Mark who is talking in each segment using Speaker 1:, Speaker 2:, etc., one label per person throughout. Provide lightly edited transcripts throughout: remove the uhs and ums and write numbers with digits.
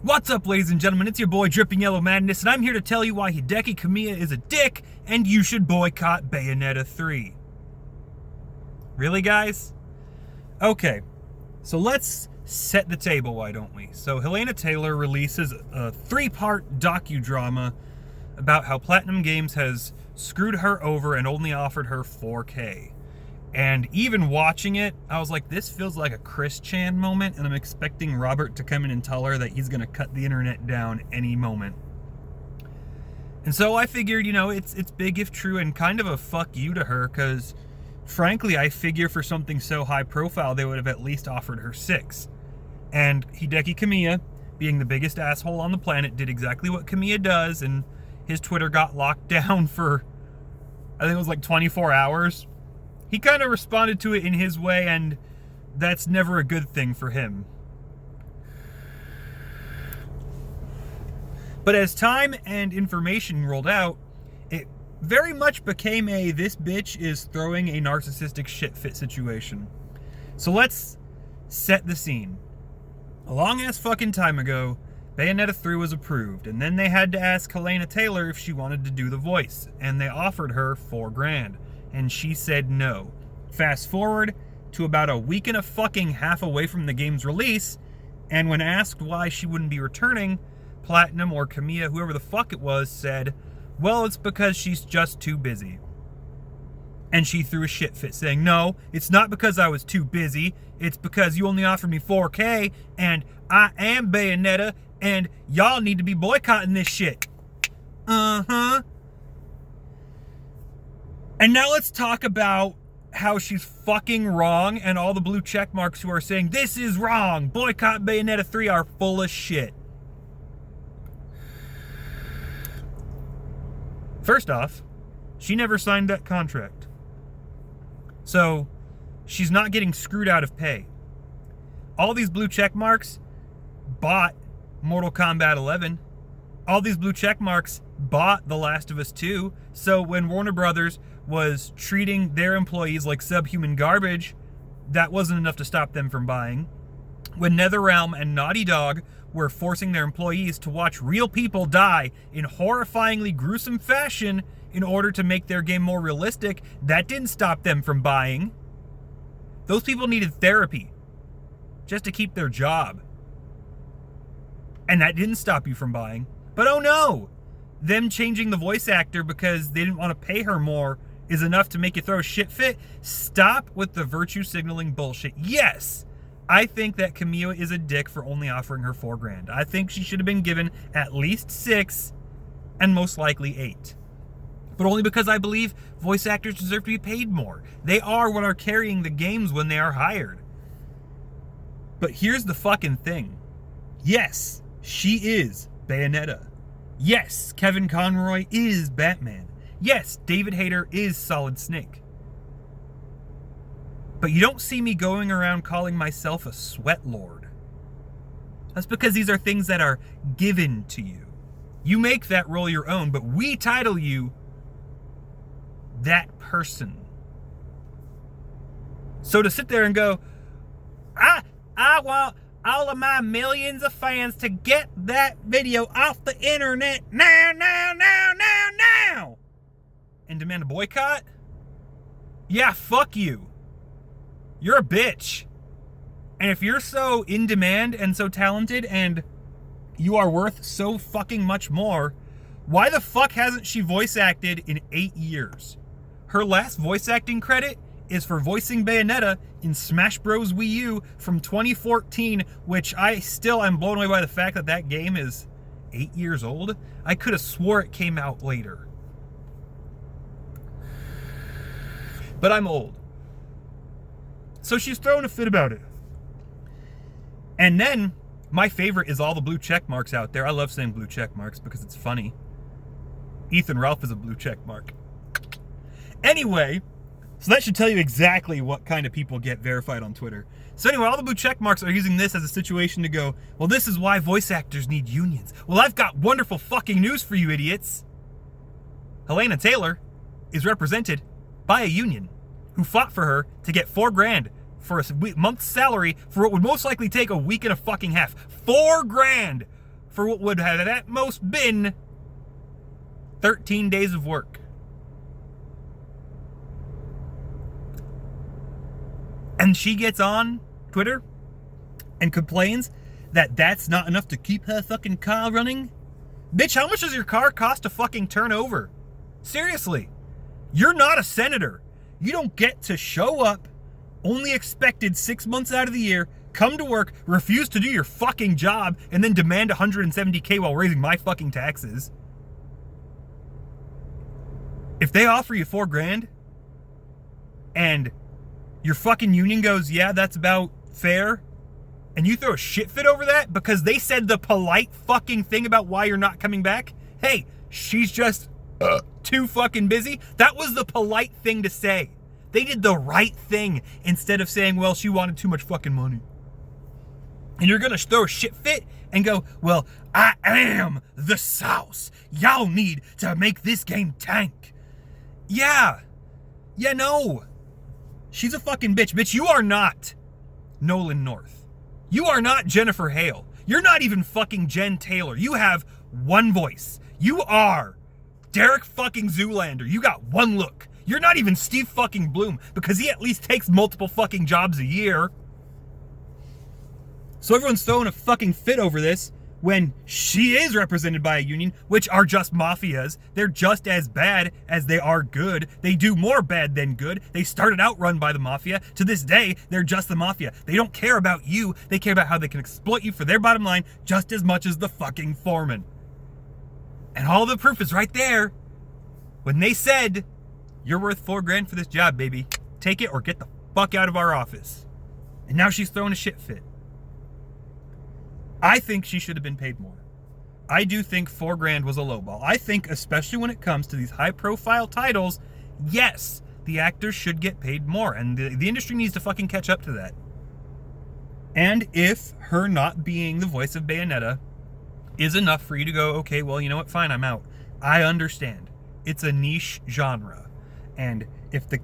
Speaker 1: What's up, ladies and gentlemen? It's your boy Dripping Yellow Madness, and I'm here to tell you why Hideki Kamiya is a dick, and you should boycott Bayonetta 3. Really, guys? Okay, so let's set the table, why don't we? So Helena Taylor releases a 3-part docudrama about how Platinum Games has screwed her over and only offered her 4K. And even watching it, I was like, this feels like a Chris Chan moment, and I'm expecting Robert to come in and tell her that he's going to cut the internet down any moment. And so I figured, it's big if true, and kind of a fuck you to her, because frankly, I figure for something so high profile, they would have at least offered her 6. And Hideki Kamiya, being the biggest asshole on the planet, did exactly what Kamiya does, and his Twitter got locked down for, I think it was like 24 hours. He kind of responded to it in his way, and that's never a good thing for him. But as time and information rolled out, it very much became a this bitch is throwing a narcissistic shit fit situation. So let's set the scene. A long-ass fucking time ago, Bayonetta 3 was approved, and then they had to ask Helena Taylor if she wanted to do the voice, and they offered her $4,000. And she said no. Fast forward to about a week and a fucking half away from the game's release, and when asked why she wouldn't be returning, Platinum or Kamiya, whoever the fuck it was, said, well, it's because she's just too busy. And she threw a shit fit saying, no, it's not because I was too busy, it's because you only offered me 4K, and I am Bayonetta, and y'all need to be boycotting this shit. Uh-huh. And now let's talk about how she's fucking wrong, and all the blue check marks who are saying, this is wrong, boycott Bayonetta 3 are full of shit. First off, she never signed that contract. So, she's not getting screwed out of pay. All these blue check marks bought Mortal Kombat 11. All these blue check marks bought The Last of Us 2. So when Warner Brothers was treating their employees like subhuman garbage, that wasn't enough to stop them from buying. When NetherRealm and Naughty Dog were forcing their employees to watch real people die in horrifyingly gruesome fashion in order to make their game more realistic, that didn't stop them from buying. Those people needed therapy just to keep their job. And that didn't stop you from buying. But oh no! Them changing the voice actor because they didn't want to pay her more is enough to make you throw a shit fit? Stop with the virtue signaling bullshit. Yes, I think that Kamiya is a dick for only offering her $4,000. I think she should have been given at least 6 and most likely 8. But only because I believe voice actors deserve to be paid more. They are what are carrying the games when they are hired. But here's the fucking thing. Yes, she is Bayonetta. Yes, Kevin Conroy is Batman. Yes, David Hayter is Solid Snake. But you don't see me going around calling myself a sweat lord. That's because these are things that are given to you. You make that role your own, but we title you that person. So to sit there and go, I want all of my millions of fans to get that video off the internet now, and demand a boycott? Yeah, fuck you. You're a bitch. And if you're so in demand and so talented and you are worth so fucking much more, why the fuck hasn't she voice acted in 8 years? Her last voice acting credit is for voicing Bayonetta in Smash Bros. Wii U from 2014, which I still am blown away by the fact that that game is 8 years old. I could have swore it came out later. But I'm old. So she's throwing a fit about it. And then, my favorite is all the blue check marks out there. I love saying blue check marks because it's funny. Ethan Ralph is a blue check mark. Anyway, so that should tell you exactly what kind of people get verified on Twitter. So anyway, all the blue check marks are using this as a situation to go, well, this is why voice actors need unions. Well, I've got wonderful fucking news for you idiots. Helena Taylor is represented by a union who fought for her to get $4,000 for a month's salary for what would most likely take a week and a fucking half. $4,000 for what would have at most been 13 days of work. And she gets on Twitter and complains that that's not enough to keep her fucking car running. Bitch, how much does your car cost to fucking turn over? Seriously. You're not a senator. You don't get to show up, only expected 6 months out of the year, come to work, refuse to do your fucking job, and then demand $170K while raising my fucking taxes. If they offer you $4,000 and your fucking union goes, yeah, that's about fair, and you throw a shit fit over that because they said the polite fucking thing about why you're not coming back, hey, she's just too fucking busy. That was the polite thing to say. They did the right thing instead of saying, well, she wanted too much fucking money. And you're gonna throw a shit fit and go, well, I am the sauce. Y'all need to make this game tank. Yeah. Yeah, no. She's a fucking bitch. Bitch, you are not Nolan North. You are not Jennifer Hale. You're not even fucking Jen Taylor. You have one voice. You are Derek fucking Zoolander. You got one look. You're not even Steve fucking Bloom because he at least takes multiple fucking jobs a year. So everyone's throwing a fucking fit over this when she is represented by a union, which are just mafias. They're just as bad as they are good. They do more bad than good. They started out run by the mafia. To this day, they're just the mafia. They don't care about you. They care about how they can exploit you for their bottom line just as much as the fucking foreman. And all the proof is right there. When they said, you're worth $4,000 for this job, baby. Take it or get the fuck out of our office. And now she's throwing a shit fit. I think she should have been paid more. I do think $4,000 was a lowball. I think, especially when it comes to these high-profile titles, yes, the actors should get paid more, and the industry needs to fucking catch up to that. And if her not being the voice of Bayonetta is enough for you to go, okay, well, you know what, fine, I'm out. I understand. It's a niche genre. And if the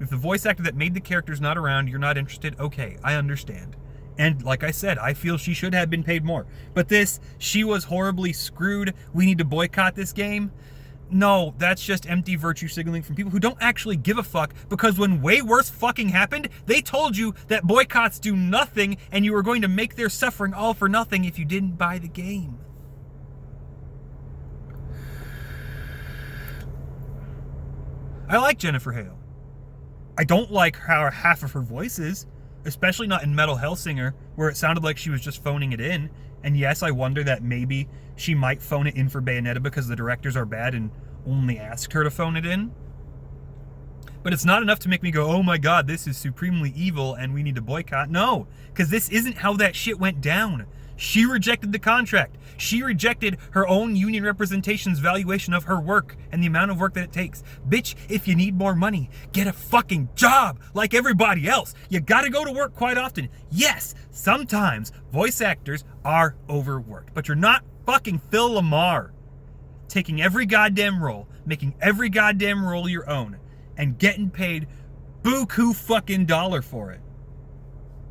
Speaker 1: voice actor that made the character's not around, you're not interested, okay, I understand. And like I said, I feel she should have been paid more. But she was horribly screwed, we need to boycott this game. No, that's just empty virtue signaling from people who don't actually give a fuck, because when way worse fucking happened, they told you that boycotts do nothing and you were going to make their suffering all for nothing if you didn't buy the game. I like Jennifer Hale. I don't like how half of her voice is. Especially not in Metal Hellsinger, where it sounded like she was just phoning it in. And yes, I wonder that maybe she might phone it in for Bayonetta because the directors are bad and only asked her to phone it in. But it's not enough to make me go, oh my god, this is supremely evil and we need to boycott. No, because this isn't how that shit went down. She rejected the contract. She rejected her own union representation's valuation of her work and the amount of work that it takes. Bitch, if you need more money, get a fucking job like everybody else. You gotta go to work quite often. Yes, sometimes voice actors are overworked, but you're not fucking Phil Lamar, taking every goddamn role, making every goddamn role your own, and getting paid buku fucking dollar for it.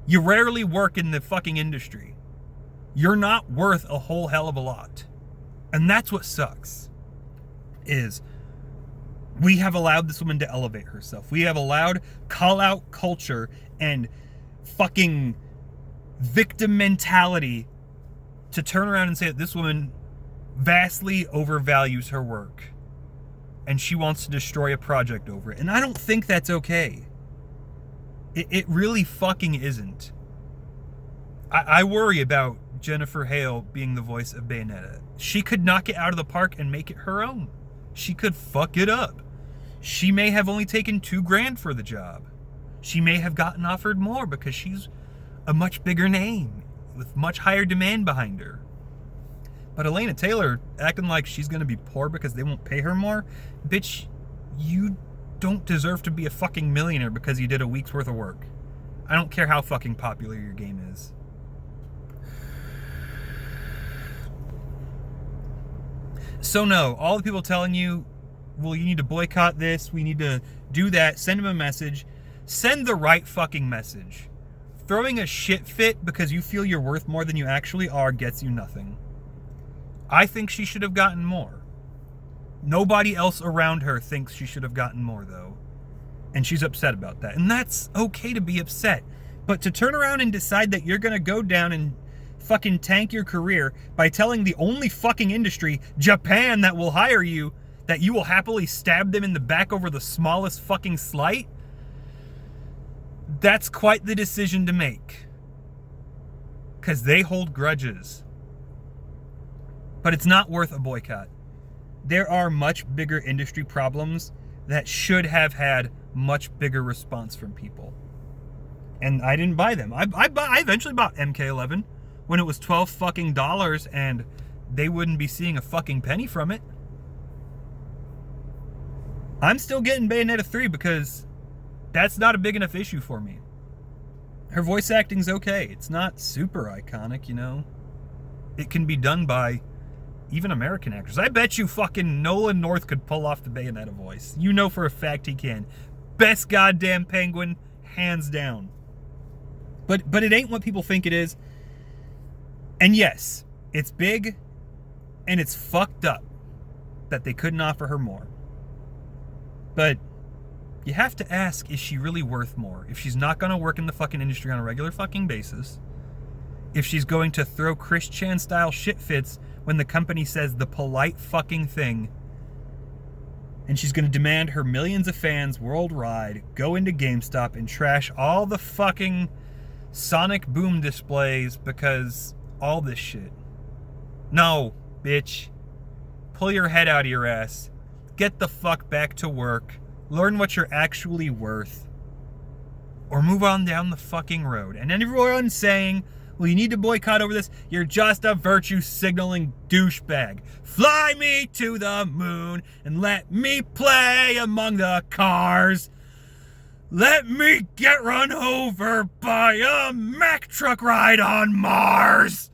Speaker 1: You rarely work in the fucking industry. You're not worth a whole hell of a lot. And that's what sucks, is we have allowed this woman to elevate herself. We have allowed call-out culture and fucking victim mentality to turn around and say that this woman vastly overvalues her work and she wants to destroy a project over it. And I don't think that's okay. It really fucking isn't. I worry about Jennifer Hale being the voice of Bayonetta. She could knock it out of the park and make it her own. She could fuck it up. She may have only taken $2,000 for the job. She may have gotten offered more because she's a much bigger name with much higher demand behind her. But Elena Taylor acting like she's going to be poor because they won't pay her more? Bitch, you don't deserve to be a fucking millionaire because you did a week's worth of work. I don't care how fucking popular your game is. So no, all the people telling you, well, you need to boycott this, we need to do that, send them a message. Send the right fucking message. Throwing a shit fit because you feel you're worth more than you actually are gets you nothing. I think she should have gotten more. Nobody else around her thinks she should have gotten more, though. And she's upset about that. And that's okay to be upset. But to turn around and decide that you're going to go down and fucking tank your career by telling the only fucking industry, Japan, that will hire you, that you will happily stab them in the back over the smallest fucking slight, that's quite the decision to make. Because they hold grudges. But it's not worth a boycott. There are much bigger industry problems that should have had much bigger response from people. And I didn't buy them. I eventually bought MK11 when it was $12 fucking dollars and they wouldn't be seeing a fucking penny from it. I'm still getting Bayonetta 3 because that's not a big enough issue for me. Her voice acting's okay. It's not super iconic, you know. It can be done by even American actors. I bet you fucking Nolan North could pull off the Bayonetta voice. You know for a fact he can. Best goddamn Penguin, hands down. But it ain't what people think it is. And yes, it's big and it's fucked up that they couldn't offer her more. But you have to ask, is she really worth more? If she's not going to work in the fucking industry on a regular fucking basis, if she's going to throw Chris Chan style shit fits when the company says the polite fucking thing, and she's going to demand her millions of fans worldwide go into GameStop and trash all the fucking Sonic Boom displays because all this shit. No, bitch. Pull your head out of your ass. Get the fuck back to work. Learn what you're actually worth. Or move on down the fucking road. And everyone's saying, well, you need to boycott over this. You're just a virtue signaling douchebag. Fly me to the moon and let me play among the cars. Let me get run over by a Mack truck ride on Mars.